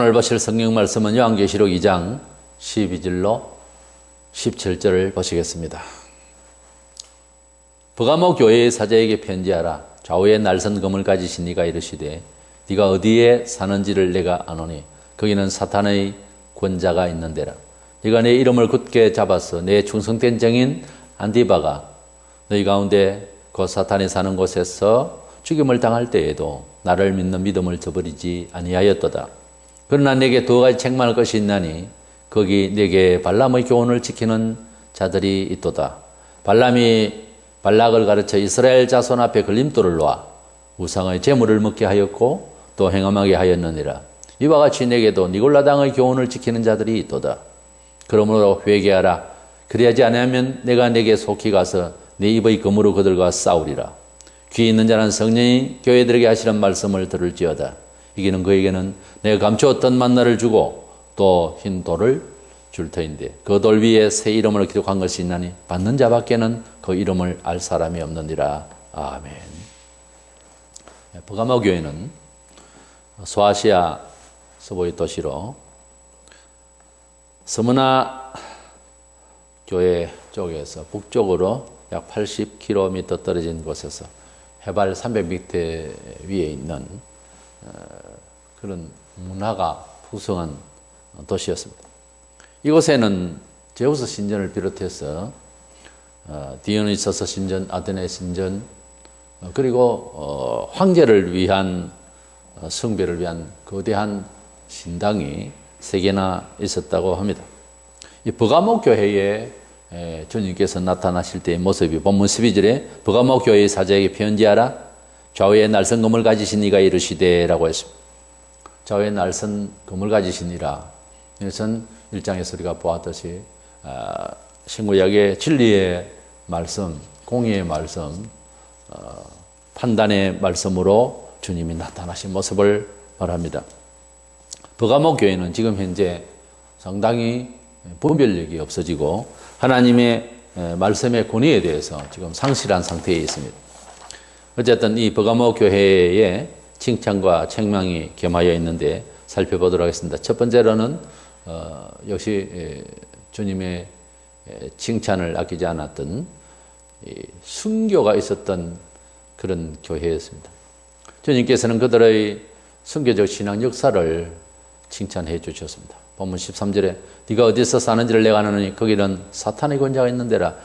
오늘 보실 성경 말씀은 요한계시록 2장 12절로 17절을 보시겠습니다. 버가모 교회의 사자에게 편지하라. 좌우에 날선 검을 가지신 네가 이르시되 네가 어디에 사는지를 내가 아노니 거기는 사탄의 권자가 있는 데라. 네가 내 이름을 굳게 잡아서 내 충성된 정인 안디바가 너희 가운데 그 사탄이 사는 곳에서 죽임을 당할 때에도 나를 믿는 믿음을 저버리지 아니하였도다. 그러나 내게 두 가지 책망할 것이 있나니 거기 내게 발람의 교훈을 지키는 자들이 있도다. 발람이 발락을 가르쳐 이스라엘 자손 앞에 걸림돌을 놓아 우상의 제물을 먹게 하였고 또 행함하게 하였느니라. 이와 같이 내게도 니골라 당의 교훈을 지키는 자들이 있도다. 그러므로 회개하라. 그리하지 아니하면 내가 내게 속히 가서 네 입의 검으로 그들과 싸우리라. 귀 있는 자는 성령이 교회들에게 하시는 말씀을 들을지어다. 이기는 그에게는 내가 감추었던 만나를 주고 또 흰 돌을 줄 터인데 그 돌 위에 새 이름을 기록한 것이 있나니 받는 자밖에는 그 이름을 알 사람이 없느니라. 아멘. 버가모 교회는 소아시아 서부의 도시로 스무나 교회 쪽에서 북쪽으로 약 80km 떨어진 곳에서 해발 300m 위에 있는 그런 문화가 풍성한 도시였습니다. 이곳에는 제우스 신전을 비롯해서 디오니소스 신전, 아테네 신전, 그리고 황제를 위한 숭배를 위한 거대한 신당이 3개나 있었다고 합니다. 이 버가모 교회에 주님께서 나타나실 때의 모습이 본문 12절에 버가모 교회의 사자에게 편지하라. 좌우에 날선 검을 가지신 이가 이르시되라고 했습니다. 좌우에 날선 검을 가지신 이라. 이것은 1장에서 우리가 보았듯이 신구약의 진리의 말씀, 공의의 말씀, 판단의 말씀으로 주님이 나타나신 모습을 말합니다. 버가모 교회는 지금 현재 상당히 분별력이 없어지고 하나님의 말씀의 권위에 대해서 지금 상실한 상태에 있습니다. 어쨌든 이 버가모 교회에 칭찬과 책망이 겸하여 있는데 살펴보도록 하겠습니다. 첫 번째로는 역시 주님의 칭찬을 아끼지 않았던 순교가 있었던 그런 교회였습니다. 주님께서는 그들의 순교적 신앙 역사를 칭찬해 주셨습니다. 본문 13절에 네가 어디서 사는지를 내가 아노니 거기는 사탄의 권자가 있는 데라.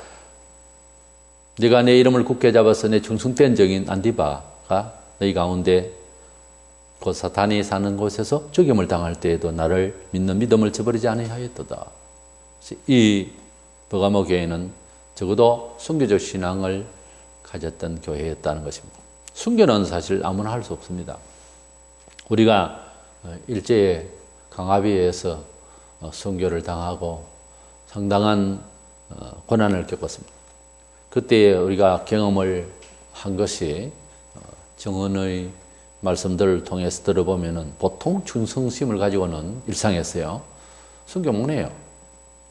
네가 내 이름을 굳게 잡아서 내 충성된 적인 안디바가 너희 가운데 그 사탄이 사는 곳에서 죽임을 당할 때에도 나를 믿는 믿음을 저버리지 아니하였도다. 이 버가모 교회는 적어도 순교적 신앙을 가졌던 교회였다는 것입니다. 순교는 사실 아무나 할 수 없습니다. 우리가 일제의 강압위에서 순교를 당하고 상당한 고난을 겪었습니다. 그때 우리가 경험을 한 것이 정언의 말씀들을 통해서 들어보면 보통 충성심을 가지고는 일상에서요 순교 못해요.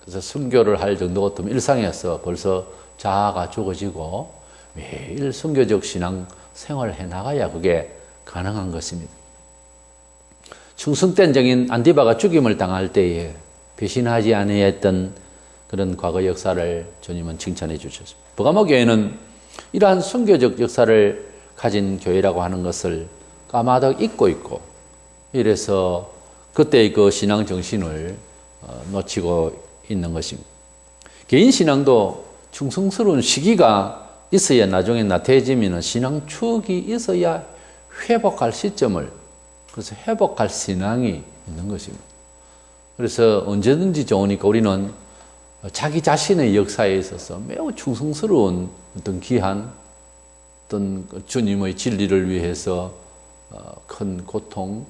그래서 순교를 할 정도가 없으면 일상에서 벌써 자아가 죽어지고 매일 순교적 신앙 생활을 해나가야 그게 가능한 것입니다. 충성된 정인 안디바가 죽임을 당할 때에 배신하지 아니했던 그런 과거 역사를 주님은 칭찬해 주셨습니다. 버가모 교회는 이러한 순교적 역사를 가진 교회라고 하는 것을 까마득 잊고 있고 이래서 그때의 그 신앙 정신을 놓치고 있는 것입니다. 개인 신앙도 충성스러운 시기가 있어야 나중에 나태해지면 신앙 추억이 있어야 회복할 시점을 그래서 회복할 신앙이 있는 것입니다. 그래서 언제든지 좋으니까 우리는 자기 자신의 역사에 있어서 매우 충성스러운 어떤 귀한 어떤 주님의 진리를 위해서 큰 고통,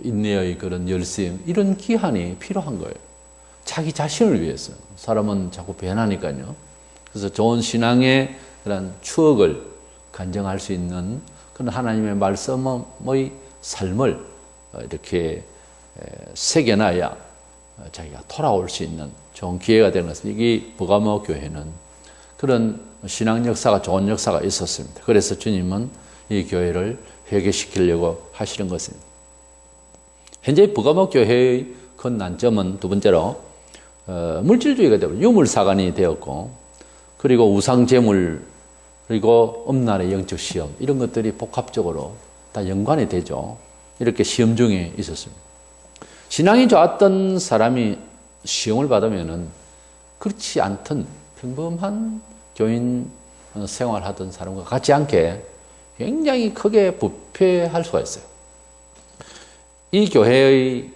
인내의 그런 열심 이런 기한이 필요한 거예요. 자기 자신을 위해서. 사람은 자꾸 변하니까요. 그래서 좋은 신앙의 그런 추억을 간증할 수 있는 그런 하나님의 말씀의 삶을 이렇게 새겨놔야 자기가 돌아올 수 있는 좋은 기회가 되는 것입니다. 이 버가모 교회는 그런 신앙 역사가 좋은 역사가 있었습니다. 그래서 주님은 이 교회를 회개시키려고 하시는 것입니다. 현재 버가모 교회의 큰 난점은 두 번째로 물질주의가 되고 유물사관이 되었고, 그리고 우상제물, 그리고 엄날의 영적 시험, 이런 것들이 복합적으로 다 연관이 되죠. 이렇게 시험 중에 있었습니다. 신앙이 좋았던 사람이 시험을 받으면은 그렇지 않던 평범한 교인 생활하던 사람과 같지 않게 굉장히 크게 부패할 수가 있어요. 이 교회의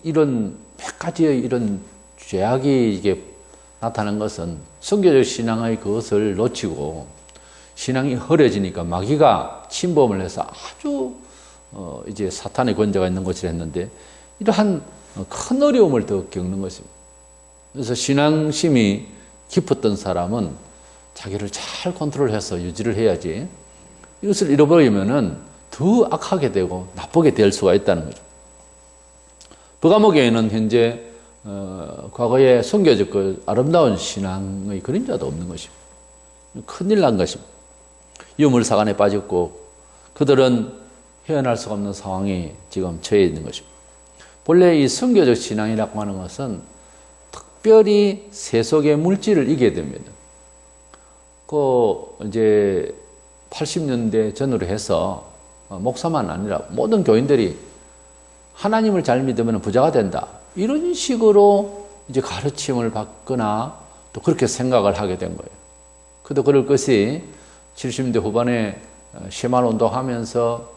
이런 몇 가지의 이런 죄악이 이게 나타난 것은 선교적 신앙의 그것을 놓치고 신앙이 흐려지니까 마귀가 침범을 해서 아주 이제 사탄의 권세가 있는 것이라 했는데, 이러한 큰 어려움을 더 겪는 것입니다. 그래서 신앙심이 깊었던 사람은 자기를 잘 컨트롤해서 유지를 해야지, 이것을 잃어버리면은 더 악하게 되고 나쁘게 될 수가 있다는 거죠. 버가모 교회는 현재 과거에 선교적 그 아름다운 신앙의 그림자도 없는 것입니다. 큰일 난 것입니다. 유물사관에 빠졌고 그들은 헤어날 수가 없는 상황이 지금 처해 있는 것입니다. 본래 이 선교적 신앙이라고 하는 것은 특별히 세속의 물질을 이겨야 됩니다. 이제 80년대 전후로 해서 목사만 아니라 모든 교인들이 하나님을 잘 믿으면 부자가 된다, 이런 식으로 이제 가르침을 받거나 또 그렇게 생각을 하게 된 거예요. 그도 그럴 것이 70년대 후반에 쉐만 운동하면서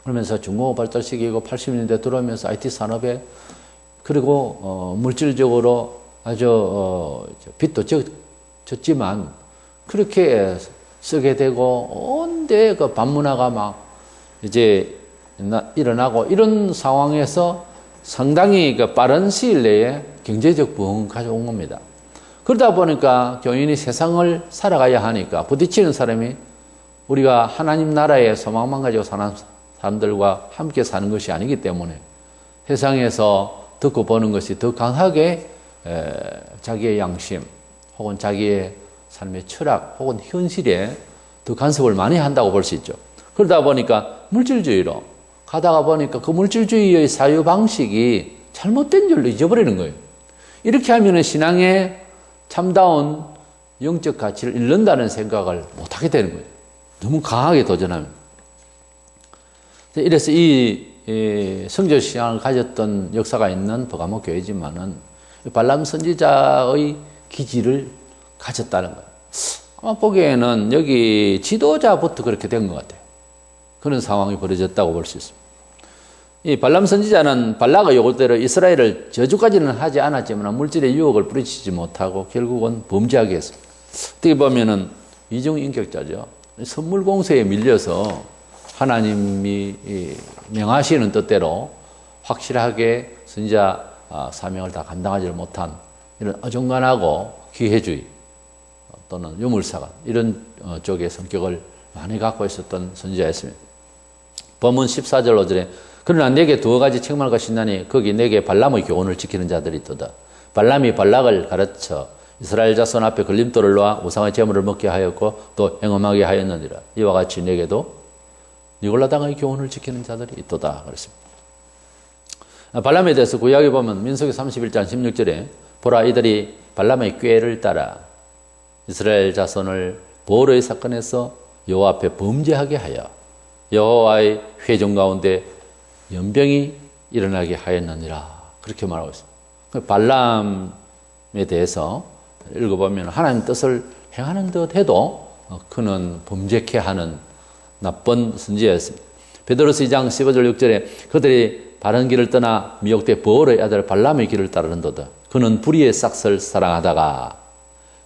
그러면서 중공업 발달시키고 80년대 들어오면서 IT 산업에, 그리고 물질적으로 아주 빚도 졌지만 그렇게 쓰게 되고 온데 그 반문화가 막 이제 일어나고, 이런 상황에서 상당히 그 빠른 시일 내에 경제적 부흥을 가져온 겁니다. 그러다 보니까 교인이 세상을 살아가야 하니까 부딪히는 사람이 우리가 하나님 나라의 소망만 가지고 사는 사람들과 함께 사는 것이 아니기 때문에 세상에서 듣고 보는 것이 더 강하게 자기의 양심 혹은 자기의 삶의 철학 혹은 현실에 더 간섭을 많이 한다고 볼 수 있죠. 그러다 보니까 물질주의로 가다가 보니까 그 물질주의의 사유 방식이 잘못된 줄로 잊어버리는 거예요. 이렇게 하면 신앙의 참다운 영적 가치를 잃는다는 생각을 못하게 되는 거예요. 너무 강하게 도전하면. 이래서 이 성적 신앙을 가졌던 역사가 있는 버가모 교회지만은 발람 선지자의 기질을 가졌다는 거예요. 아마 보기에는 여기 지도자부터 그렇게 된 것 같아요. 그런 상황이 벌어졌다고 볼 수 있습니다. 이 발람 선지자는 발락의 요구대로 이스라엘을 저주까지는 하지 않았지만 물질의 유혹을 뿌리치지 못하고 결국은 범죄하게 했습니다. 어떻게 보면은 이중인격자죠. 선물 공세에 밀려서 하나님이 명하시는 뜻대로 확실하게 선지자 사명을 다 감당하지 못한 이런 어중간하고 기회주의 또는 유물사관 이런 쪽의 성격을 많이 갖고 있었던 선지자였습니다. 본문 14절 5절에 그러나 내게 두 가지 책망을 것이나니 거기 내게 발람의 교훈을 지키는 자들이 있도다. 발람이 발락을 가르쳐 이스라엘 자손 앞에 걸림돌을 놓아 우상의 제물을 먹게 하였고 또 행음하게 하였느니라. 이와 같이 내게도 니골라당의 교훈을 지키는 자들이 있도다 그랬습니다. 발람에 대해서 구약에 보면 민수기 31장 16절에 보라 이들이 발람의 꾀를 따라 이스라엘 자손을 보르의 사건에서 여호와 앞에 범죄하게 하여 여호와의 회중 가운데 연병이 일어나게 하였느니라 그렇게 말하고 있습니다. 발람에 대해서 읽어보면 하나님 뜻을 행하는 듯 해도 그는 범죄케 하는 나쁜 선지자였습니다. 베드로서 2장 15절 6절에 그들이 바른 길을 떠나 미혹돼 보올의 아들 발람의 길을 따르는도다. 그는 불의의 삭설 사랑하다가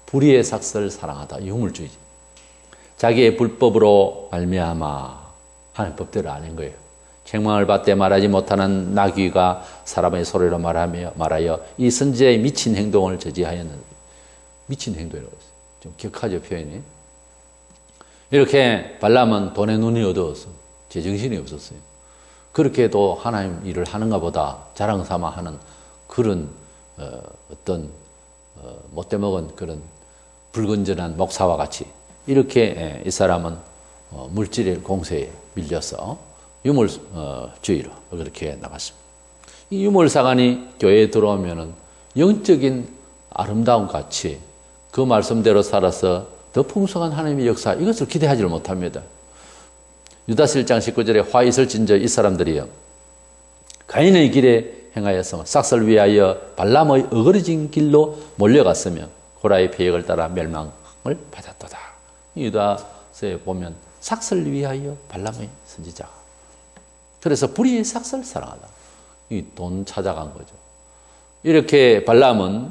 불의의 삭설 사랑하다 유물주의지. 자기의 불법으로 말미암아 하나님 법대로 아닌 거예요. 책망을 받되 말하지 못하는 나귀가 사람의 소리로 말하여 이 선지자의 미친 행동을 저지하였는데 미친 행동이라고 했어요. 좀 격하죠 표현이. 이렇게 발람은 돈에 눈이 어두워서 제정신이 없었어요. 그렇게도 하나님 일을 하는가 보다 자랑삼아 하는 그런 어떤 못돼 먹은 그런 불건전한 목사와 같이 이렇게 이 사람은 물질의 공세에 밀려서 유물주의로 그렇게 나갔습니다. 이 유물사관이 교회에 들어오면은 영적인 아름다운 가치, 그 말씀대로 살아서 더 풍성한 하나님의 역사, 이것을 기대하지를 못합니다. 유다서 1장 19절에 화 있을 진저 이 사람들이요 가인의 길에 행하여서 삭설 위하여 발람의 어그러진 길로 몰려갔으며 고라의 패역을 따라 멸망을 받았도다. 유다서에 보면 삭설 위하여 발람의 선지자. 그래서 불의의 삭설 사랑하다. 이 돈 찾아간 거죠. 이렇게 발람은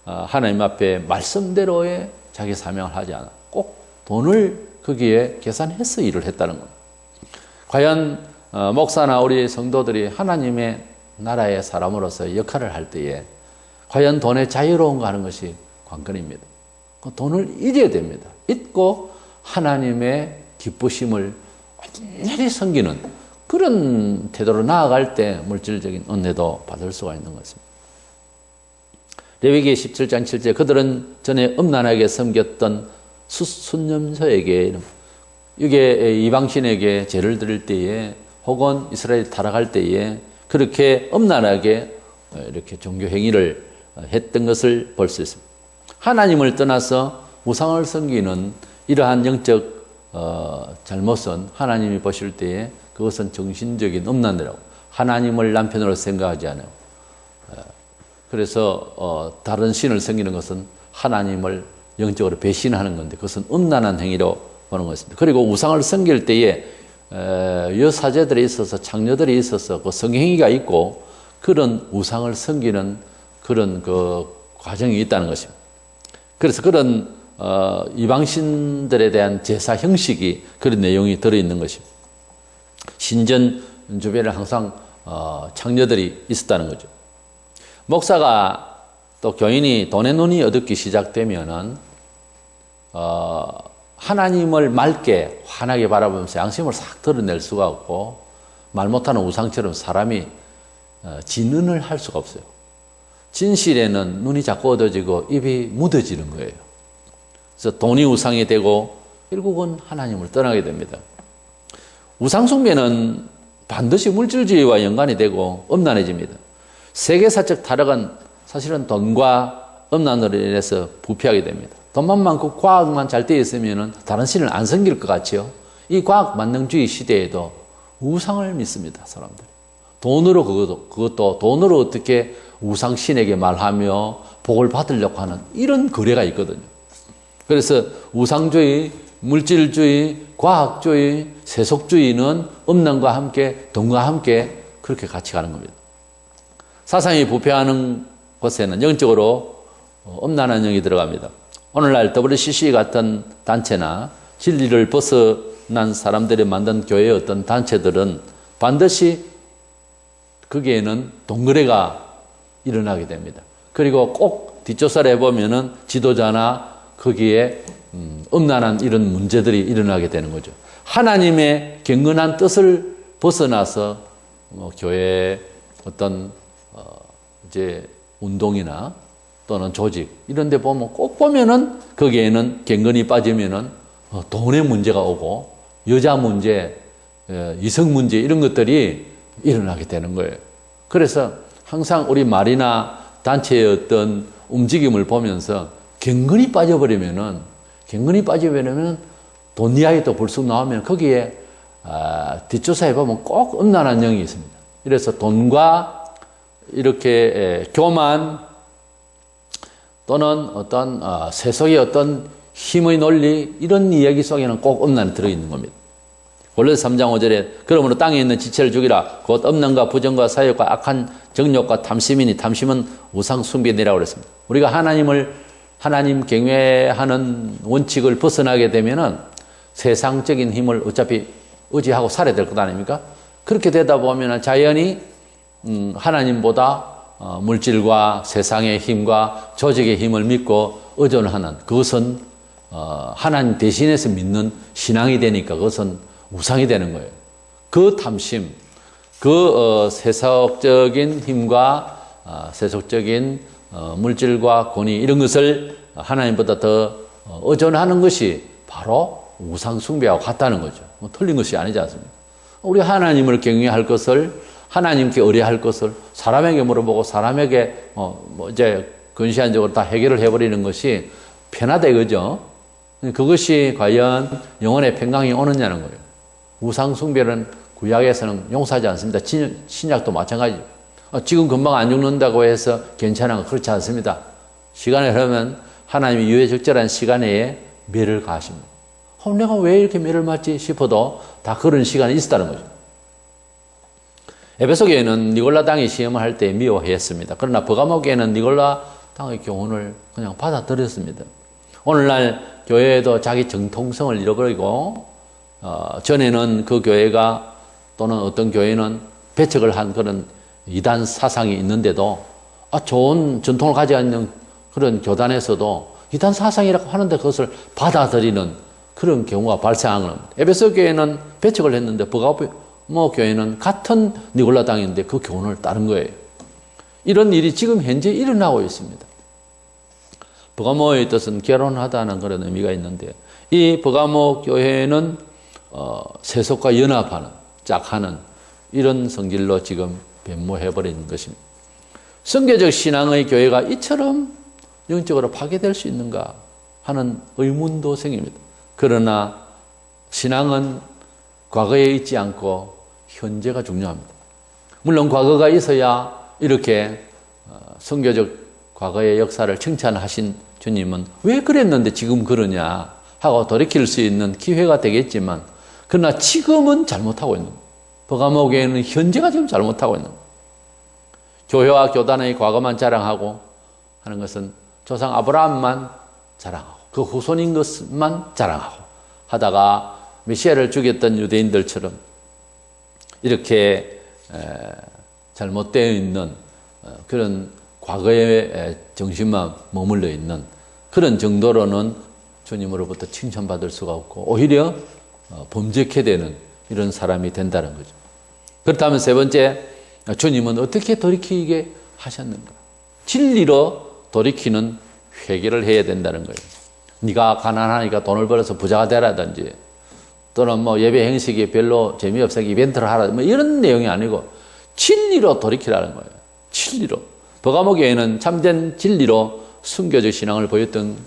하나님 앞에 말씀대로의 자기 사명을 하지 않아. 꼭 돈을 거기에 계산해서 일을 했다는 겁니다. 과연 목사나 우리 성도들이 하나님의 나라의 사람으로서 역할을 할 때에 과연 돈의 자유로운가 하는 것이 관건입니다. 그 돈을 잊어야 됩니다. 잊고 하나님의 기쁘심을 완전히 섬기는 그런 태도로 나아갈 때 물질적인 은혜도 받을 수가 있는 것입니다. 레위기 17장 7절 그들은 전에 음란하게 섬겼던 순념소에게 이게 이방신에게 제를 드릴 때에 혹은 이스라엘이 타락할 때에 그렇게 음란하게 이렇게 종교 행위를 했던 것을 볼 수 있습니다. 하나님을 떠나서 우상을 섬기는 이러한 영적 잘못은 하나님이 보실 때에 그것은 정신적인 음란이라고, 하나님을 남편으로 생각하지 않아요. 그래서 다른 신을 섬기는 것은 하나님을 영적으로 배신하는 건데 그것은 음란한 행위로 보는 것입니다. 그리고 우상을 섬길 때에 여사제들이 있어서 창녀들이 있어서 그 성행위가 있고 그런 우상을 섬기는 그런 그 과정이 있다는 것입니다. 그래서 그런 이방신들에 대한 제사 형식이 그런 내용이 들어있는 것입니다. 신전 주변에 항상 창녀들이 있었다는 거죠. 목사가 또 교인이 돈의 눈이 어둡기 시작되면은 하나님을 맑게 환하게 바라보면서 양심을 싹 드러낼 수가 없고 말 못하는 우상처럼 사람이 진언을 할 수가 없어요. 진실에는 눈이 자꾸 어두워지고 입이 묻어지는 거예요. 그래서 돈이 우상이 되고 결국은 하나님을 떠나게 됩니다. 우상숭배는 반드시 물질주의와 연관이 되고 음란해집니다. 세계사적 타락은 사실은 돈과 음란으로 인해서 부패하게 됩니다. 돈만 많고 과학만 잘 되어 있으면 다른 신을 안 섬길 것 같죠. 이 과학 만능주의 시대에도 우상을 믿습니다. 사람들이. 돈으로 그것도 돈으로 어떻게 우상신에게 말하며 복을 받으려고 하는 이런 거래가 있거든요. 그래서 우상주의, 물질주의, 과학주의, 세속주의는 음란과 함께 돈과 함께 그렇게 같이 가는 겁니다. 사상이 부패하는 곳에는 영적으로 음란한 영이 들어갑니다. 오늘날 WCC 같은 단체나 진리를 벗어난 사람들이 만든 교회의 어떤 단체들은 반드시 거기에는 돈거래가 일어나게 됩니다. 그리고 꼭 뒷조사를 해보면은 지도자나 거기에 음란한 이런 문제들이 일어나게 되는 거죠. 하나님의 경건한 뜻을 벗어나서 교회의 어떤 이제 운동이나 또는 조직 이런 데 보면 꼭 보면은 거기에는 경건이 빠지면은 돈의 문제가 오고 여자 문제, 이성 문제 이런 것들이 일어나게 되는 거예요. 그래서 항상 우리 말이나 단체의 어떤 움직임을 보면서 경건이 빠지버리면은 돈 이야기도 불쑥 나오면 거기에 뒷조사해 보면 꼭 음란한 영이 있습니다. 그래서 돈과 이렇게 교만 또는 어떤 세속의 어떤 힘의 논리 이런 이야기 속에는 꼭 음란이 들어있는 겁니다. 골로새 3장 5절에 그러므로 땅에 있는 지체를 죽이라 곧 음란과 부정과 사욕과 악한 정욕과 탐심이니 탐심은 우상 숭배니라고 그랬습니다. 우리가 하나님 경외하는 원칙을 벗어나게 되면은 세상적인 힘을 어차피 의지하고 살아야 될 것 아닙니까? 그렇게 되다 보면 자연히 하나님보다 물질과 세상의 힘과 조직의 힘을 믿고 의존하는 그것은 하나님 대신해서 믿는 신앙이 되니까 그것은 우상이 되는 거예요. 그 탐심, 그 세속적인 힘과 세속적인 물질과 권위 이런 것을 하나님보다 더 의존하는 것이 바로 우상 숭배하고 같다는 거죠. 틀린 것이 아니지 않습니까? 우리 하나님을 경외할 것을 하나님께 의뢰할 것을 사람에게 물어보고 사람에게 이제 근시안적으로 다 해결을 해버리는 것이 편하다 이거죠. 그것이 과연 영혼의 평강이 오느냐는 거예요. 우상숭배는 구약에서는 용서하지 않습니다. 신약도 마찬가지죠. 지금 금방 안 죽는다고 해서 괜찮은 거 그렇지 않습니다. 시간이 흐르면 하나님이 유예적절한 시간에 매를 가하십니다. 내가 왜 이렇게 매를 맞지 싶어도 다 그런 시간이 있었다는 거죠. 에베소 교회는 니골라 당이 시험을 할 때 미워했습니다. 그러나 버가모 교회는 니골라 당의 교훈을 그냥 받아들였습니다. 오늘날 교회도 자기 정통성을 잃어버리고 전에는 그 교회가 또는 어떤 교회는 배척을 한 그런 이단 사상이 있는데도 좋은 전통을 가지고 있는 그런 교단에서도 이단 사상이라고 하는데 그것을 받아들이는 그런 경우가 발생한 겁니다. 에베소 교회는 배척을 했는데 버가모 교회는 같은 니골라 당인데 그 교훈을 따른 거예요. 이런 일이 지금 현재 일어나고 있습니다. 버가모의 뜻은 결혼하다는 그런 의미가 있는데 이 버가모 교회는 세속과 연합하는 짝하는 이런 성질로 지금 변모해버리는 것입니다. 성교적 신앙의 교회가 이처럼 영적으로 파괴될 수 있는가 하는 의문도 생깁니다. 그러나 신앙은 과거에 있지 않고 현재가 중요합니다. 물론 과거가 있어야 이렇게 성교적 과거의 역사를 칭찬하신 주님은 왜 그랬는데 지금 그러냐 하고 돌이킬 수 있는 기회가 되겠지만 그러나 지금은 잘못하고 있는 거예요. 버가모 교회는 현재가 지금 잘못하고 있는 거예요. 교회와 교단의 과거만 자랑하고 하는 것은 조상 아브라함만 자랑하고 그 후손인 것만 자랑하고 하다가 메시아를 죽였던 유대인들처럼 이렇게 잘못되어 있는 그런 과거의 정신만 머물러 있는 그런 정도로는 주님으로부터 칭찬받을 수가 없고 오히려 범죄케 되는 이런 사람이 된다는 거죠. 그렇다면 세 번째, 주님은 어떻게 돌이키게 하셨는가? 진리로 돌이키는 회개를 해야 된다는 거예요. 네가 가난하니까 돈을 벌어서 부자가 되라든지 또는 예배 형식이 별로 재미없어 이벤트를 하라 이런 내용이 아니고 진리로 돌이키라는 거예요. 진리로. 버가모 교회는 참된 진리로 순교적 신앙을 보였던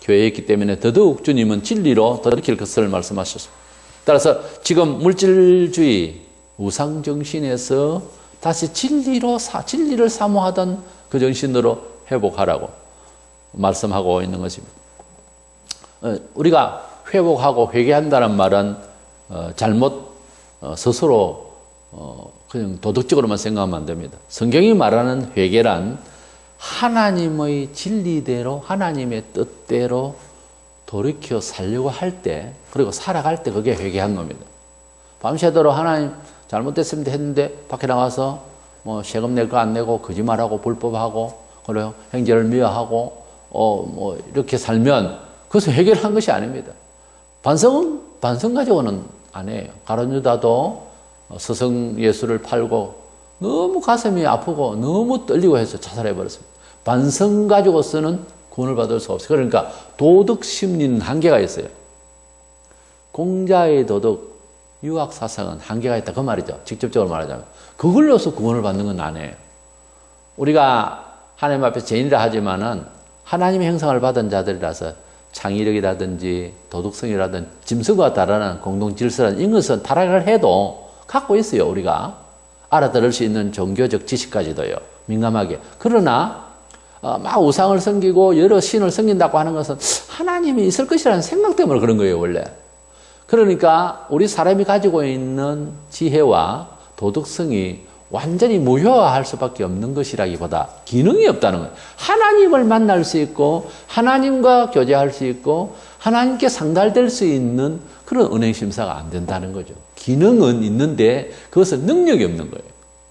교회였기 때문에 더더욱 주님은 진리로 돌이킬 것을 말씀하셨습니다. 따라서 지금 물질주의 우상정신에서 다시 진리를 사모하던 그 정신으로 회복하라고 말씀하고 있는 것입니다. 우리가 회복하고 회개한다는 말은 잘못 스스로 그냥 도덕적으로만 생각하면 안 됩니다. 성경이 말하는 회개란 하나님의 진리대로 하나님의 뜻대로 돌이켜 살려고 할 때 그리고 살아갈 때 그게 회개한 겁니다. 밤새도록 하나님 잘못됐습니다 했는데 밖에 나가서 세금 낼 거 안 내고 거짓말하고 불법하고 그리고 형제를 미워하고 이렇게 살면 그것은 해결한 것이 아닙니다. 반성 가지고는 안 해요. 가룟 유다도 스승 예수를 팔고 너무 가슴이 아프고 너무 떨리고 해서 자살해 버렸습니다. 반성 가지고서는 구원을 받을 수 없어요. 그러니까 도덕 심리는 한계가 있어요. 공자의 도덕 유학 사상은 한계가 있다 그 말이죠. 직접적으로 말하자면 그걸로서 구원을 받는 건 아니에요. 우리가 하나님 앞에 죄인이라 하지만은 하나님의 형상을 받은 자들이라서 창의력이라든지 도덕성이라든지 짐승과 다른 공동 질서라는 이것은 타락을 해도 갖고 있어요. 우리가 알아들을 수 있는 종교적 지식까지도요. 민감하게. 그러나 막 우상을 섬기고 여러 신을 섬긴다고 하는 것은 하나님이 있을 것이라는 생각 때문에 그런 거예요. 원래. 그러니까 우리 사람이 가지고 있는 지혜와 도덕성이 완전히 무효화할 수밖에 없는 것이라기보다 기능이 없다는 거예요. 하나님을 만날 수 있고 하나님과 교제할 수 있고 하나님께 상달될 수 있는 그런 은행심사가 안 된다는 거죠. 기능은 있는데 그것은 능력이 없는 거예요.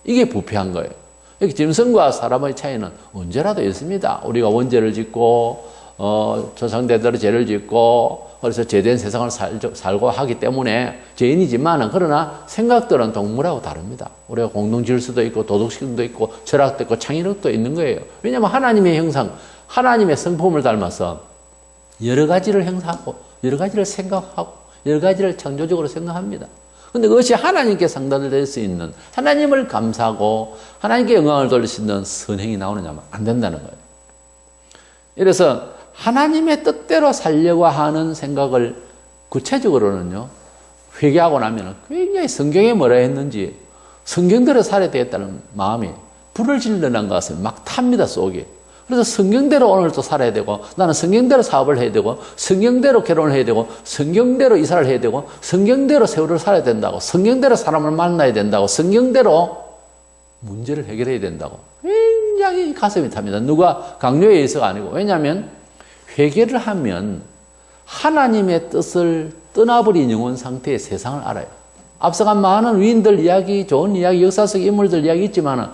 이게 부패한 거예요. 이렇게 짐승과 사람의 차이는 언제라도 있습니다. 우리가 원죄를 짓고 조상대대로 죄를 짓고 그래서 죄된 세상을 살고 하기 때문에 죄인이지만 그러나 생각들은 동물하고 다릅니다. 우리가 공동질서도 있고 도덕심도 있고 철학도 있고 창의력도 있는 거예요. 왜냐하면 하나님의 형상, 하나님의 성품을 닮아서 여러 가지를 행사하고 여러 가지를 생각하고 여러 가지를 창조적으로 생각합니다. 근데 그것이 하나님께 상달될 수 있는, 하나님을 감사하고 하나님께 영광을 돌릴 수 있는 선행이 나오느냐면 안 된다는 거예요. 이래서 하나님의 뜻대로 살려고 하는 생각을 구체적으로는요, 회개하고 나면 굉장히 성경에 뭐라 했는지 성경대로 살아야 되겠다는 마음이 불을 질러난 것은 막 탑니다, 속에. 그래서 성경대로 오늘 또 살아야 되고, 나는 성경대로 사업을 해야 되고, 성경대로 결혼을 해야 되고, 성경대로 이사를 해야 되고, 성경대로 세월을 살아야 된다고, 성경대로 사람을 만나야 된다고, 성경대로 문제를 해결해야 된다고. 굉장히 가슴이 탑니다. 누가 강요에 의해서가 아니고. 왜냐하면 회개를 하면 하나님의 뜻을 떠나버린 영혼 상태의 세상을 알아요. 앞서간 많은 위인들 이야기, 좋은 이야기, 역사 속 인물들 이야기 있지만은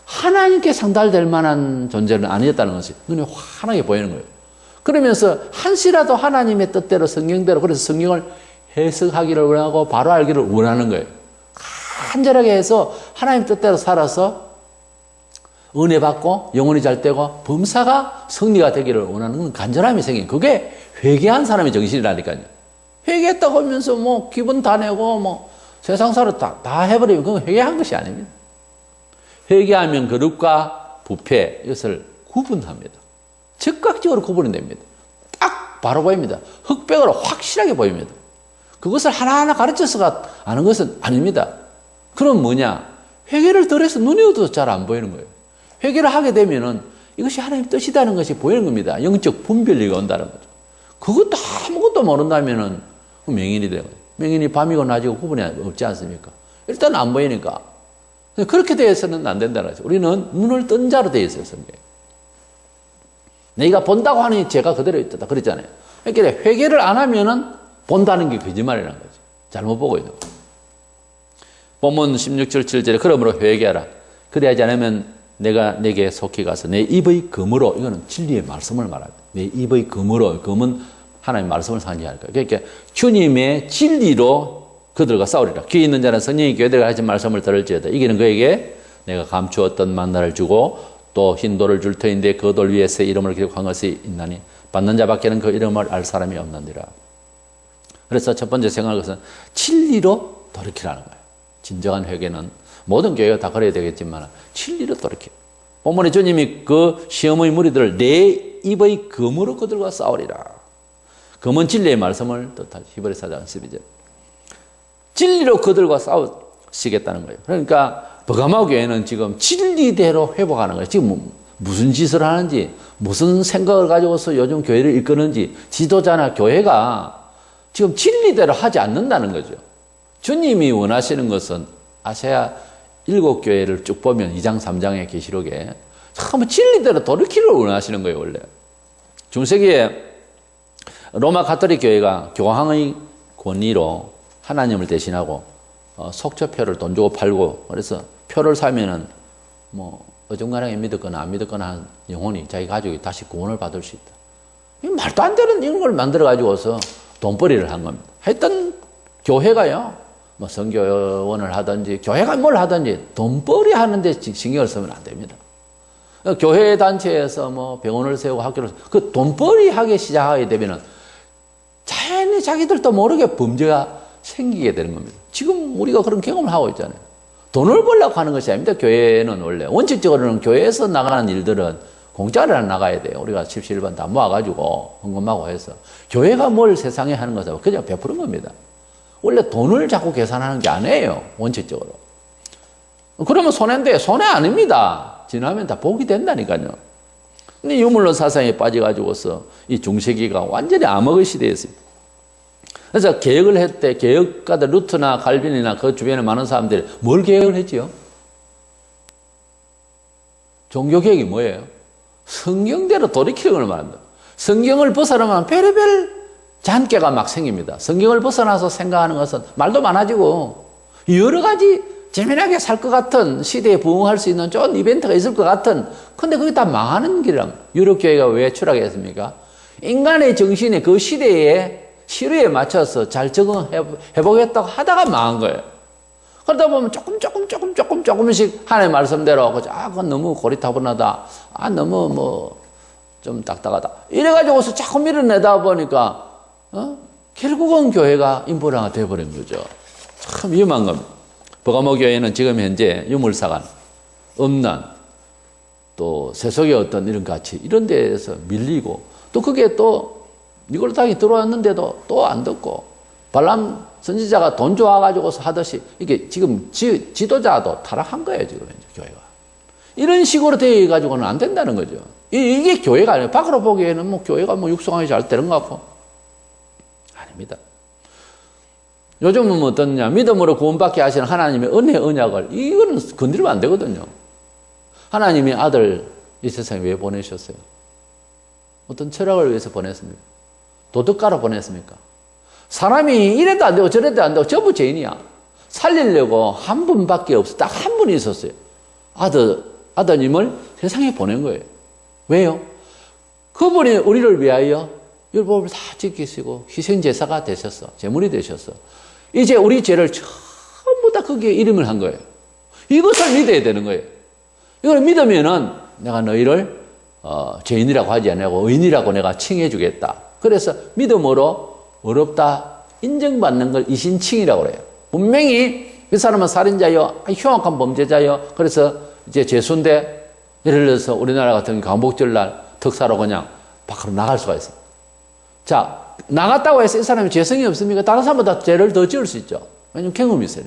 하나님께 상달될 만한 존재는 아니었다는 것이 눈에 환하게 보이는 거예요. 그러면서 한시라도 하나님의 뜻대로 성경대로, 그래서 성경을 해석하기를 원하고 바로 알기를 원하는 거예요. 간절하게 해서 하나님 뜻대로 살아서 은혜 받고 영혼이 잘 되고 범사가 승리가 되기를 원하는 건 간절함이 생긴, 그게 회개한 사람의 정신이라니까요. 회개했다고 하면서 뭐 기분 다 내고 뭐 세상사를 다 해버리면 그건 회개한 것이 아닙니다. 회개하면 거룩과 부패, 이것을 구분합니다. 즉각적으로 구분이 됩니다. 딱 바로 보입니다. 흑백으로 확실하게 보입니다. 그것을 하나하나 가르쳐서 아는 것은 아닙니다. 그럼 뭐냐? 회개를 덜 해서 눈이 어두워서 잘 안 보이는 거예요. 회개를 하게 되면은 이것이 하나님 뜻이라는 것이 보이는 겁니다. 영적 분별리가 온다는 거죠. 그것도 아무것도 모른다면은 맹인이 되는 거예요. 맹인이 밤이고 낮이고 구분이 없지 않습니까? 일단 안 보이니까. 그렇게 되어서는 안 된다는 거죠. 우리는 눈을 뜬 자로 되어 있어요, 성경에. 내가 본다고 하니 죄가 그대로 있다. 그랬잖아요. 그러니까 회개를 안 하면은 본다는 게 거짓말이라는 거죠. 잘못 보고 있는 거죠. 본문 16절 7절에 그러므로 회개하라. 그래야지 않으면 내가 내게 속히 가서 내 입의 금으로, 이거는 진리의 말씀을 말합니다. 내 입의 금으로, 금은 하나님의 말씀을 상징하는 거예요. 그러니까 주님의 진리로 그들과 싸우리라. 귀에 있는 자는 성령이 교회들과 하신 말씀을 들을지어다. 이기는 그에게 내가 감추었던 만나를 주고 또 흰 돌을 줄 터인데 그 돌 위에 새 이름을 기록한 것이 있나니 받는 자밖에는 그 이름을 알 사람이 없느니라. 그래서 첫 번째 생각할 것은 진리로 돌이키라는 거예요. 진정한 회개는 모든 교회가 다 그래야 되겠지만 진리로 돌이켜. 본문에 주님이 그 시험의 무리들을 내 입의 금으로 그들과 싸우리라. 금은 진리의 말씀을 뜻하죠. 히브리서 4장 12절. 진리로 그들과 싸우시겠다는 거예요. 그러니까 버가모 교회는 지금 진리대로 회복하는 거예요. 지금 무슨 짓을 하는지, 무슨 생각을 가지고서 요즘 교회를 이끄는지, 지도자나 교회가 지금 진리대로 하지 않는다는 거죠. 주님이 원하시는 것은 아시아 7교회를 쭉 보면 2장 3장의 계시록에 참 진리대로 돌이키를 원하시는 거예요. 원래 중세기에 로마 가톨릭 교회가 교황의 권위로 하나님을 대신하고 속죄표를 돈 주고 팔고, 그래서 표를 사면은 뭐 어중간하게 믿었거나 안 믿었거나 한 영혼이, 자기 가족이 다시 구원을 받을 수 있다. 말도 안 되는 이런 걸 만들어 가지고서 돈벌이를 한 겁니다. 하여튼 교회가요, 뭐 선교원을 하든지 교회가 뭘 하든지 돈벌이 하는데 신경을 쓰면 안 됩니다. 교회 단체에서 뭐 병원을 세우고 학교를, 그 돈벌이 하기 시작하게 되면은 자연히 자기들도 모르게 범죄가 생기게 되는 겁니다. 지금 우리가 그런 경험을 하고 있잖아요. 돈을 벌려고 하는 것이 아닙니다. 교회는 원래 원칙적으로는 교회에서 나가는 일들은 공짜로 나가야 돼요. 우리가 77번 다 모아가지고 헌금하고 해서 교회가 뭘 세상에 하는 것은 그냥 베푸는 겁니다. 원래 돈을 자꾸 계산하는 게 아니에요. 원칙적으로. 그러면 손해인데 손해 아닙니다. 지나면 다 복이 된다니까요. 근데 유물론 사상에 빠져가지고서 이 중세기가 완전히 암흑의 시대였습니다. 그래서 개혁을 했대. 개혁가들 루트나 갈빈이나 그 주변에 많은 사람들이 뭘 개혁을 했지요? 종교개혁이 뭐예요? 성경대로 돌이키는 걸 말합니다. 성경을 벗어나면 별의별 잔꾀가 막 생깁니다. 성경을 벗어나서 생각하는 것은 말도 많아지고 여러 가지 재미나게 살 것 같은, 시대에 부응할 수 있는 좋은 이벤트가 있을 것 같은, 근데 그게 다 망하는 길이란. 유럽교회가 왜 추락했습니까? 인간의 정신이 그 시대에 시류에 맞춰서 잘 적응해보겠다고 하다가 망한 거예요. 그러다 보면 조금씩 하나님의 말씀대로, 그건 너무 고리타분하다. 너무 좀 딱딱하다. 이래가지고서 자꾸 밀어내다 보니까, 결국은 교회가 인포라가 돼버린 거죠. 참 위험한 겁니다. 버가모 교회는 지금 현재 유물사관, 음란, 또 세속의 어떤 이런 가치 이런 데에서 밀리고 또 그게 또 이걸 당이 들어왔는데도 또 안 듣고 발람 선지자가 돈 좋아가지고서 하듯이 이게 지금 지도자도 타락한 거예요. 지금 현재 교회가. 이런 식으로 되어 가지고는 안 된다는 거죠. 이게 교회가 아니에요. 밖으로 보기에는 뭐 교회가 뭐 육성하기 잘 되는 것 같고 아닙니다. 요즘은 뭐 어떠냐 믿음으로 구원받게 하시는 하나님의 은혜 언약을 이거는 건드리면 안 되거든요. 하나님이 아들 이 세상에 왜 보내셨어요? 어떤 철학을 위해서 보냈습니까? 도덕가로 보냈습니까? 사람이 이래도 안 되고 저래도 안 되고 전부 죄인이야. 살리려고 한 분밖에 없어. 딱 한 분이 있었어요. 아드님을 세상에 보낸 거예요. 왜요? 그분이 우리를 위하여 율법을 다 지키시고 희생제사가 되셨어. 제물이 되셨어. 이제 우리 죄를 전부 다 거기에 이름을 한 거예요. 이것을 믿어야 되는 거예요. 이걸 믿으면은 내가 너희를 죄인이라고 하지 않고 의인이라고 내가 칭해 주겠다. 그래서 믿음으로 어렵다 인정받는 걸 이신칭이라고 그래요. 분명히 그 사람은 살인자요, 흉악한 범죄자요. 그래서 이제 죄수인데 예를 들어서 우리나라 같은 광복절날 특사로 그냥 밖으로 나갈 수가 있어요. 자, 나갔다고 해서 이 사람이 죄성이 없습니까? 다른 사람보다 죄를 더 지을 수 있죠. 왜냐하면 경험이 있어요.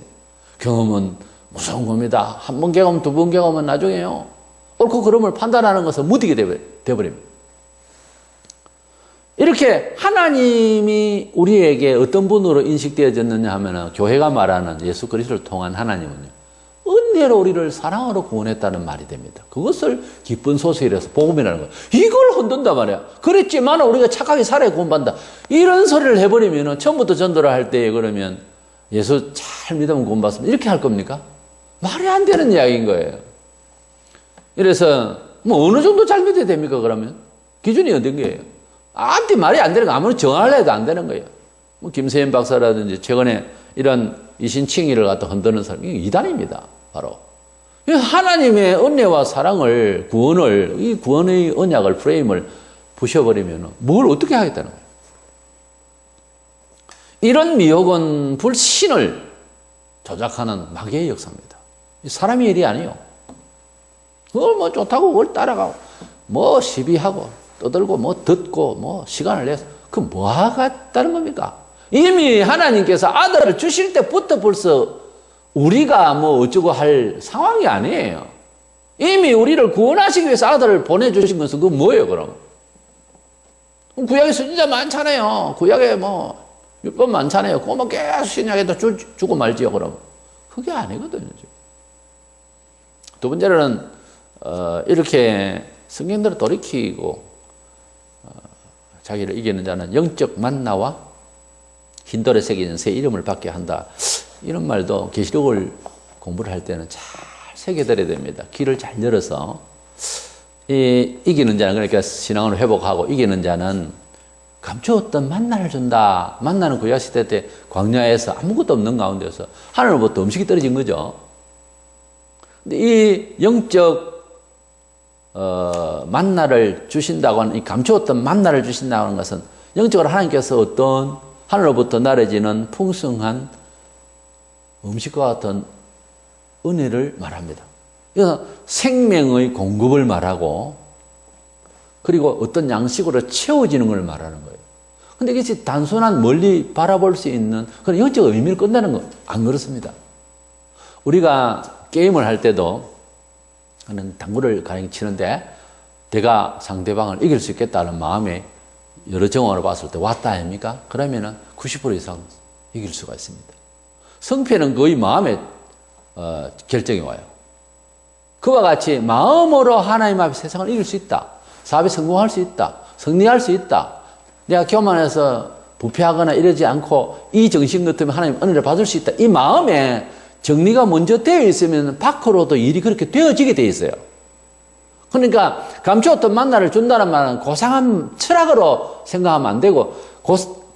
경험은 무서운 겁니다. 한 번 경험, 두 번 경험은 나중에요. 옳고 그름을 판단하는 것은 무디게 되어버립니다. 이렇게 하나님이 우리에게 어떤 분으로 인식되어졌느냐 하면 교회가 말하는 예수 그리스도를 통한 하나님은요. 은혜로 우리를 사랑으로 구원했다는 말이 됩니다. 그것을 기쁜 소식이라서 복음이라는 거예요. 이걸 흔든단 말이야. 그랬지만 우리가 착하게 살아야 구원받는다. 이런 소리를 해버리면 처음부터 전도를 할 때 그러면 예수 잘 믿으면 구원받습니다. 이렇게 할 겁니까? 말이 안 되는 이야기인 거예요. 이래서 뭐 어느 정도 잘 믿어야 됩니까 그러면? 기준이 어떤 거예요? 아무튼 말이 안 되는 거 아무리 정하려 해도 안 되는 거예요. 뭐 김세현 박사라든지 최근에 이런 이신칭의를 갖다 흔드는 사람이 이단입니다. 바로 하나님의 은혜와 사랑을 구원을 이 구원의 언약을 프레임을 부셔버리면 뭘 어떻게 하겠다는 거예요. 이런 미혹은 불신을 조작하는 마귀의 역사입니다. 사람의 일이 아니에요. 그걸 뭐 좋다고 그걸 따라가고 뭐 시비하고 떠들고 뭐 듣고 뭐 시간을 내서 그 뭐 하겠다는 겁니까? 이미 하나님께서 아들을 주실 때부터 벌써 우리가 뭐 어쩌고 할 상황이 아니에요. 이미 우리를 구원하시기 위해서 아들을 보내주신 것은 그건 뭐예요 그럼? 구약에 선지자 많잖아요. 구약에 뭐 율법 많잖아요. 그거 뭐 계속 신약에다 주고 말지요 그럼? 그게 아니거든요. 두 번째로는 이렇게 성경대로 돌이키고 자기를 이기는 자는 영적 만나와 흰돌에 새기는 새 이름을 받게 한다. 이런 말도 계시록을 공부를 할 때는 잘 새겨드려야 됩니다. 귀를 잘 열어서 이기는 자는 그러니까 신앙을 회복하고 이기는 자는 감추었던 만나를 준다. 만나는 구약시대 때 광야에서 아무것도 없는 가운데서 하늘로부터 음식이 떨어진 거죠. 근데 이 영적 만나를 주신다고 하는 이 감추었던 만나를 주신다고 하는 것은 영적으로 하나님께서 어떤 하늘로부터 내려지는 풍성한 음식과 같은 은혜를 말합니다. 이건 생명의 공급을 말하고 그리고 어떤 양식으로 채워지는 걸 말하는 거예요. 근데 이것이 단순한 멀리 바라볼 수 있는 그런 영적 의미를 끝내는 거 안 그렇습니다. 우리가 게임을 할 때도 하는 당구를 가령 치는데 내가 상대방을 이길 수 있겠다는 마음에 여러 정황을 봤을 때 왔다 아닙니까? 그러면은 90% 이상 이길 수가 있습니다. 성패는 거의 마음에 결정이 와요. 그와 같이 마음으로 하나님 앞에 세상을 이길 수 있다. 사업에 성공할 수 있다. 승리할 수 있다. 내가 교만해서 부패하거나 이러지 않고 이 정신 같으면 하나님 은혜를 받을 수 있다. 이 마음에 정리가 먼저 되어 있으면 밖으로도 일이 그렇게 되어지게 되어 있어요. 그러니까 감추었던 만나를 준다는 말은 고상한 철학으로 생각하면 안 되고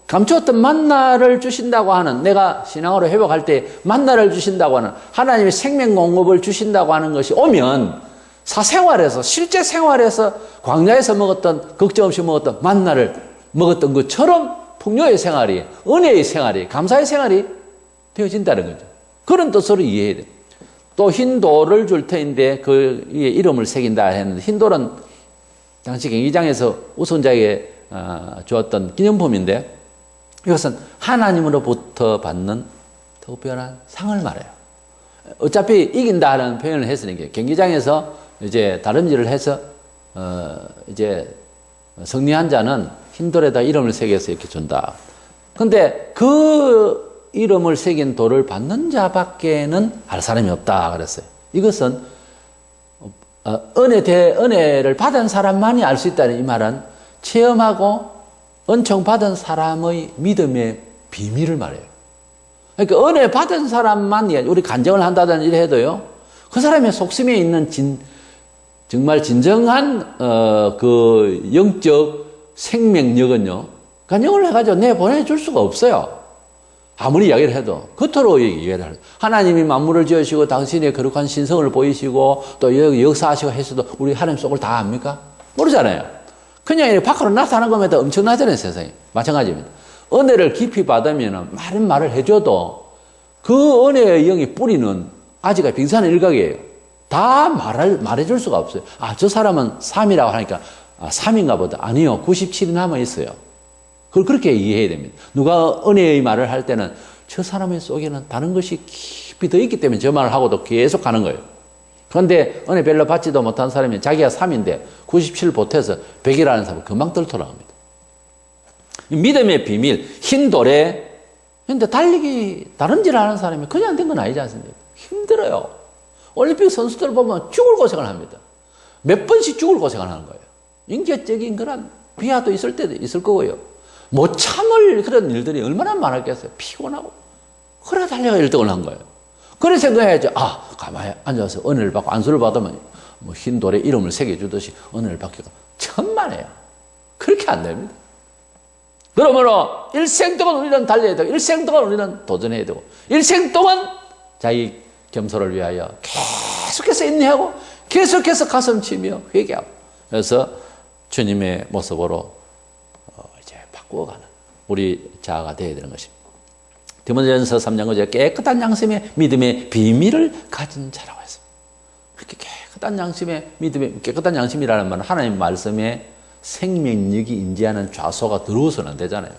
감추었던 만나를 주신다고 하는 내가 신앙으로 회복할 때 만나를 주신다고 하는 하나님의 생명 공급을 주신다고 하는 것이 오면 사생활에서 실제 생활에서 광야에서 먹었던 걱정 없이 먹었던 만나를 먹었던 것처럼 풍요의 생활이 은혜의 생활이 감사의 생활이 되어진다는 거죠. 그런 뜻으로 이해해야 돼요. 또 흰 돌을 줄 터인데 그 위에 이름을 새긴다 했는데, 흰 돌은 당시 경기장에서 우승자에게 주었던 기념품인데, 이것은 하나님으로부터 받는 특별한 상을 말해요. 어차피 이긴다는 표현을 했으니까 경기장에서 이제 다름질을 해서 이제 승리한 자는 흰 돌에다 이름을 새겨서 이렇게 준다. 근데 그 이름을 새긴 돌을 받는 자밖에는 알 사람이 없다 그랬어요. 이것은 은혜를 받은 사람만이 알 수 있다는 이 말은 체험하고 은총 받은 사람의 믿음의 비밀을 말해요. 그러니까 은혜 받은 사람만 우리 간증을 한다든지 해도요, 그 사람의 속심에 있는 정말 진정한 그 영적 생명력은요, 간증을 해가지고 내 보내줄 수가 없어요. 아무리 이야기를 해도 겉으로 얘기를 해요. 하나님이 만물을 지으시고 당신의 거룩한 신성을 보이시고 또 역사하시고 해서도 우리 하나님 속을 다 압니까? 모르잖아요. 그냥 밖으로 나타나는 것마다 엄청나잖아요, 세상에. 마찬가지입니다. 은혜를 깊이 받으면 많은 말을 해줘도 그 은혜의 영이 뿌리는 아직은 빙산의 일각이에요. 다 말해줄 수가 없어요. 저 사람은 3이라고 하니까 3인가 보다. 아니요, 97이 남아있어요. 그걸 그렇게 이해해야 됩니다. 누가 은혜의 말을 할 때는 저 사람의 속에는 다른 것이 깊이 더 있기 때문에 저 말을 하고도 계속 가는 거예요. 그런데 은혜 별로 받지도 못한 사람이 자기가 3인데 97 보태서 100이라는 사람은 금방 떨토나갑니다. 믿음의 비밀, 흰 돌에, 근데 달리기, 다른질 하는 사람이 그냥 된 건 아니지 않습니까? 힘들어요. 올림픽 선수들 보면 죽을 고생을 합니다. 몇 번씩 죽을 고생을 하는 거예요. 인격적인 그런 비하도 있을 때도 있을 거고요. 못 참을 그런 일들이 얼마나 많았겠어요. 피곤하고. 그래 달려가 1등을 한 거예요. 그래 생각해야죠. 가만히 앉아서 은혜를 받고 안수를 받으면 뭐 흰 돌에 이름을 새겨주듯이 은혜를 받기가 천만에요. 그렇게 안 됩니다. 그러므로 일생 동안 우리는 달려야 되고, 일생 동안 우리는 도전해야 되고, 일생 동안 자기 겸손을 위하여 계속해서 인내하고, 계속해서 가슴 치며 회개하고, 그래서 주님의 모습으로 이제 바꾸어가는 우리 자아가 되어야 되는 것입니다. 디모데전서 3장 9절에 깨끗한 양심의 믿음의 비밀을 가진 자라고 했습니다. 그렇게 깨끗한 양심의 믿음의, 깨끗한 양심이라는 말은 하나님 말씀에 생명력이 임재하는 좌소가 들어오서는 안 되잖아요.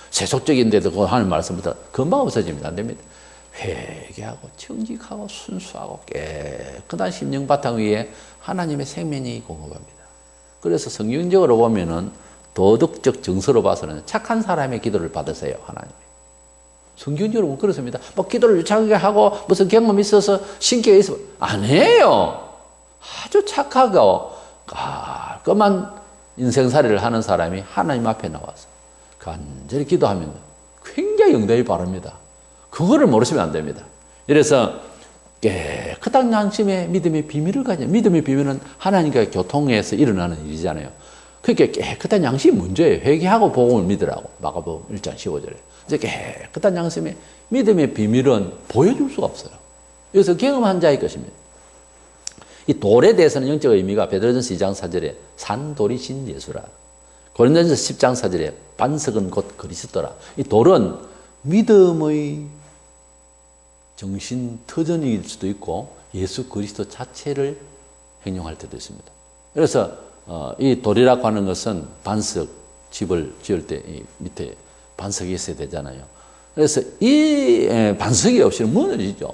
세속적인데도 그 하나님 말씀부터 금방 없어집니다. 안 됩니다. 회개하고 정직하고 순수하고 깨끗한 심령 바탕 위에 하나님의 생명이 공급합니다. 그래서 성경적으로 보면은 도덕적 정서로 봐서는 착한 사람의 기도를 받으세요, 하나님. 성경적으로 그렇습니다. 뭐 기도를 유창하게 하고 무슨 경험이 있어서 신기가 있어 안 해요. 아주 착하고 깔끔한 인생살이를 하는 사람이 하나님 앞에 나와서 간절히 기도하면 굉장히 응답이 바랍니다. 그거를 모르시면 안 됩니다. 이래서 깨끗한 양심의 믿음의 비밀을 가진, 믿음의 비밀은 하나님과 교통해서 일어나는 일이잖아요. 그러니까 깨끗한 양심이 문제예요. 회개하고 복음을 믿으라고 마가복음 1장 15절에. 이제 깨끗한 양심의 믿음의 비밀은 보여줄 수가 없어요. 여기서 경험한 자의 것입니다. 이 돌에 대해서는 영적 의미가 베드로전서 2장 4절에 산돌이 진 예수라, 고린도전서 10장 4절에 반석은 곧 그리스도라. 이 돌은 믿음의 정신 터전일 수도 있고 예수 그리스도 자체를 행용할 때도 있습니다. 그래서 이 돌이라고 하는 것은 반석, 집을 지을 때 이 밑에 반석이 있어야 되잖아요. 그래서 이 반석이 없이는 무너지죠.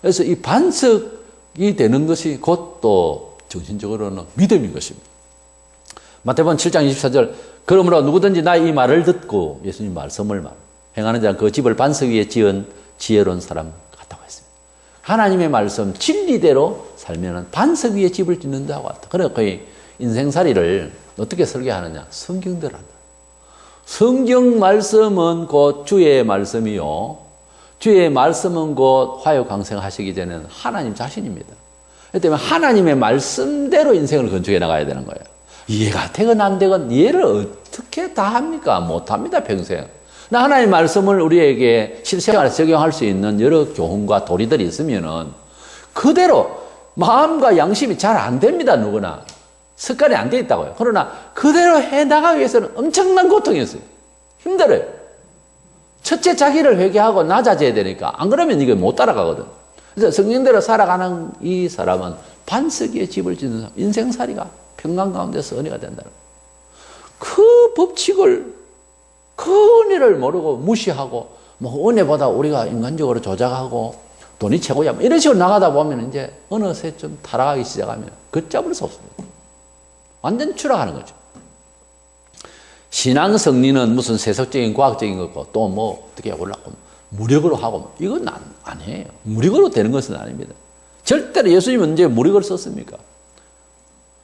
그래서 이 반석이 되는 것이 곧 또 정신적으로는 믿음인 것입니다. 마태복음 7장 24절, 그러므로 누구든지 나의 이 말을 듣고, 예수님 말씀을 행하는 자는 그 집을 반석 위에 지은 지혜로운 사람 같다고 했습니다. 하나님의 말씀 진리대로 살면은 반석 위에 집을 짓는다고 했다. 그래서 거의 인생살이를 어떻게 설계하느냐? 성경대로 한다. 성경 말씀은 곧 주의 말씀이요, 주의 말씀은 곧 화요강생하시기 전에는 하나님 자신입니다. 그렇기 때문에 하나님의 말씀대로 인생을 건축해 나가야 되는 거예요. 이해가 되건 안 되건 이해를 어떻게 다 합니까? 못합니다, 평생. 하나님의 말씀을 우리에게 실생활에 적용할 수 있는 여러 교훈과 도리들이 있으면은 그대로 마음과 양심이 잘 안 됩니다, 누구나. 습관이 안 돼 있다고요. 그러나 그대로 해나가기 위해서는 엄청난 고통이 있어요. 힘들어요. 첫째 자기를 회개하고 낮아져야 되니까 안 그러면 이게 못 따라가거든. 그래서 성령대로 살아가는 이 사람은 반석의 집을 짓는 사람, 인생살이가 평강 가운데서 은혜가 된다는 거예요. 그 법칙을, 그 은혜를 모르고 무시하고 뭐 은혜보다 우리가 인간적으로 조작하고 돈이 최고야 뭐 이런 식으로 나가다 보면 이제 어느새 좀 타락하기 시작하면 걷잡을 수 없습니다. 완전 추락하는 거죠. 신앙 승리는 무슨 세속적인 과학적인 거고 또 뭐 어떻게 올라가고 무력으로 하고 이건 아니에요. 무력으로 되는 것은 아닙니다. 절대로 예수님은 언제 무력을 썼습니까?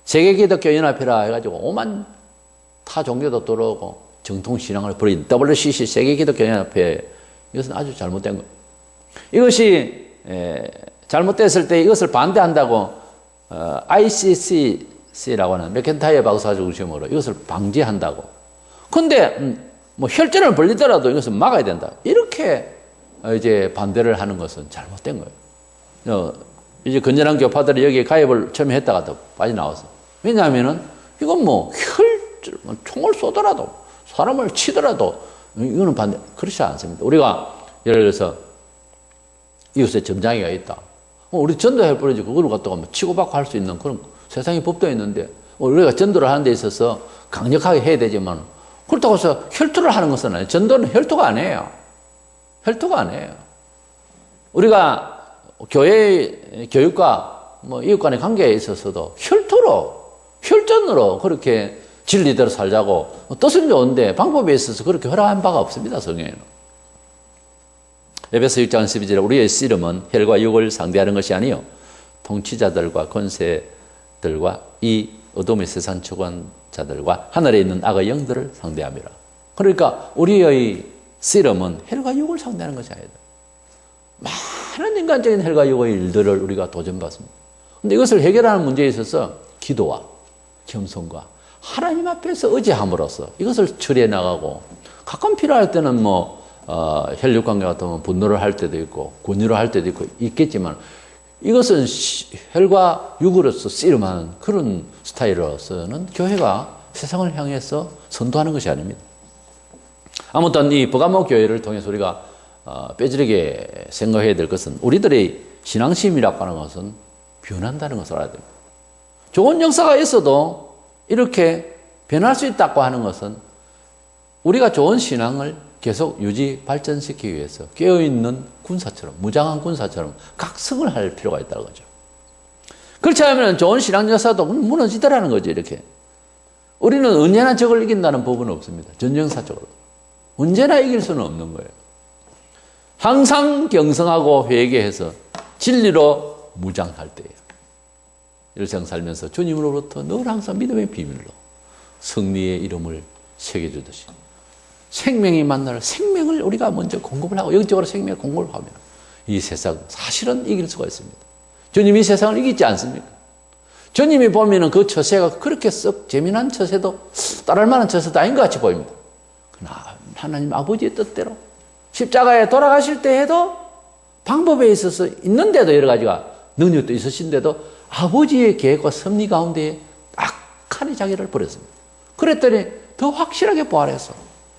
세계기독교연합회라 해가지고 오만 타 종교도 들어오고 정통신앙을 버린 WCC 세계기독교연합회, 이것은 아주 잘못된 거예요. 이것이 잘못됐을 때 이것을 반대한다고 ICCC라고 하는 맥켄타이어 박사 중심으로 이것을 방지한다고. 근데 뭐 혈전을 벌리더라도 이것을 막아야 된다. 이렇게 이제 반대를 하는 것은 잘못된 거예요. 이제 건전한 교파들이 여기에 가입을 처음에 했다가 빠져나왔어. 왜냐하면은 이건 뭐 총을 쏘더라도 사람을 치더라도 이거는 반대. 그렇지 않습니다. 우리가 예를 들어서 이웃에 점장이가 있다. 우리 전도해 버리지 그걸 갖다가 뭐 치고받고 할 수 있는 그런 세상의 법도 있는데 우리가 전도를 하는 데 있어서 강력하게 해야 되지만 그렇다고 해서 혈투를 하는 것은 아니에요. 전도는 혈투가 아니에요. 혈투가 아니에요. 우리가 교회 교육과 뭐 이웃 간의 관계에 있어서도 혈전으로 그렇게 진리대로 살자고 뜻은 좋은데 방법에 있어서 그렇게 허락한 바가 없습니다. 성경에는. 에베소 6장 12절에 우리의 씨름은 혈과 육을 상대하는 것이 아니요 통치자들과 권세들과 이 어둠의 세상 주관자들과 하늘에 있는 악의 영들을 상대함이라. 그러니까 우리의 씨름은 혈과 육을 상대하는 것이 아니다. 많은 인간적인 혈과 육의 일들을 우리가 도전받습니다. 그런데 이것을 해결하는 문제에 있어서 기도와 겸손과 하나님 앞에서 의지함으로써 이것을 처리해 나가고 가끔 필요할 때는 뭐 혈육관계 같으면 분노를 할 때도 있고 권유를 할 때도 있겠지만 이것은 혈과 육으로서 씨름하는 그런 스타일로서는 교회가 세상을 향해서 선도하는 것이 아닙니다. 아무튼 이 버가모 교회를 통해서 우리가 빼지르게 생각해야 될 것은 우리들의 신앙심이라고 하는 것은 변한다는 것을 알아야 됩니다. 좋은 역사가 있어도 이렇게 변할 수 있다고 하는 것은 우리가 좋은 신앙을 계속 유지 발전시키기 위해서 깨어있는 군사처럼 무장한 군사처럼 각성을 할 필요가 있다는 거죠. 그렇지 않으면 좋은 신앙 역사도 무너지더라는 거죠. 이렇게 우리는 언제나 적을 이긴다는 법은 없습니다. 전쟁사적으로 언제나 이길 수는 없는 거예요. 항상 경성하고 회개해서 진리로 무장할 때예요. 일생 살면서 주님으로부터 늘 항상 믿음의 비밀로 승리의 이름을 새겨주듯이 생명이 만날 생명을 우리가 먼저 공급을 하고 영적으로 생명을 공급을 하면 이 세상 사실은 이길 수가 있습니다. 주님이 세상을 이기지 않습니까? 주님이 보면은 그 처세가 그렇게 썩 재미난 처세도 따를 만한 처세도 아닌 것 같이 보입니다. 그러나 하나님 아버지의 뜻대로 십자가에 돌아가실 때 해도 방법에 있어서 있는데도 여러 가지가 능력도 있으신데도 아버지의 계획과 섭리 가운데 악한 자기를 버렸습니다. 그랬더니 더 확실하게 부활해서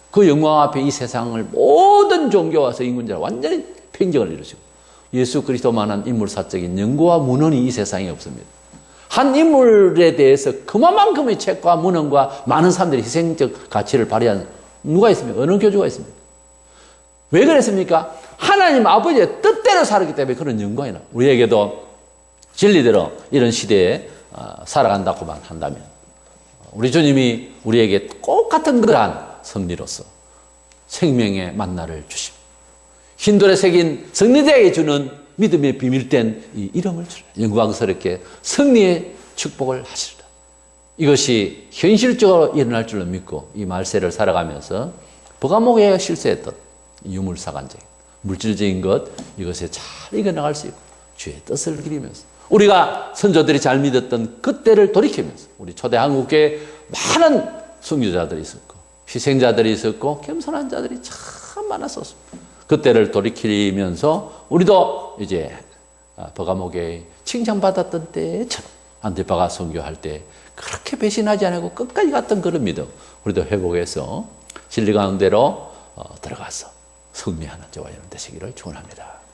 그 영광 앞에 이 세상을 모든 종교와 서인군자를 완전히 팽정을 이루시고 예수 그리스도만한 인물사적인 연고와 문헌이 이 세상에 없습니다. 한 인물에 대해서 그만큼의 책과 문헌과 많은 사람들이 희생적 가치를 발휘한 누가 있습니까? 어느 교주가 있습니까? 왜 그랬습니까? 하나님 아버지의 뜻대로 살았기 때문에 그런 영광이 나. 우리에게도 진리대로 이런 시대에 살아간다고만 한다면 우리 주님이 우리에게 꼭 같은 그러한 섭리로서 생명의 만나를 주심, 흰돌에 새긴 성리대에게 주는 믿음의 비밀된 이 이름을 주라. 영광스럽게 승리의 축복을 하시리라. 이것이 현실적으로 일어날 줄로 믿고 이 말세를 살아가면서 버가목에 실수했던 유물사관적인 물질적인 것 이것에 잘 이겨나갈 수 있고 주의 뜻을 기리면서 우리가 선조들이 잘 믿었던 그때를 돌이키면서 우리 초대 한국교회에 많은 선교자들이 있었고 희생자들이 있었고 겸손한 자들이 참 많았었습니다. 그때를 돌이키면서 우리도 이제 버가목에 칭찬받았던 때처럼 안디바가 선교할 때 그렇게 배신하지 않고 끝까지 갔던 그런 믿음 우리도 회복해서 진리 가운데로 들어가서 승리하는 저와 여러분 되시기를 축원합니다.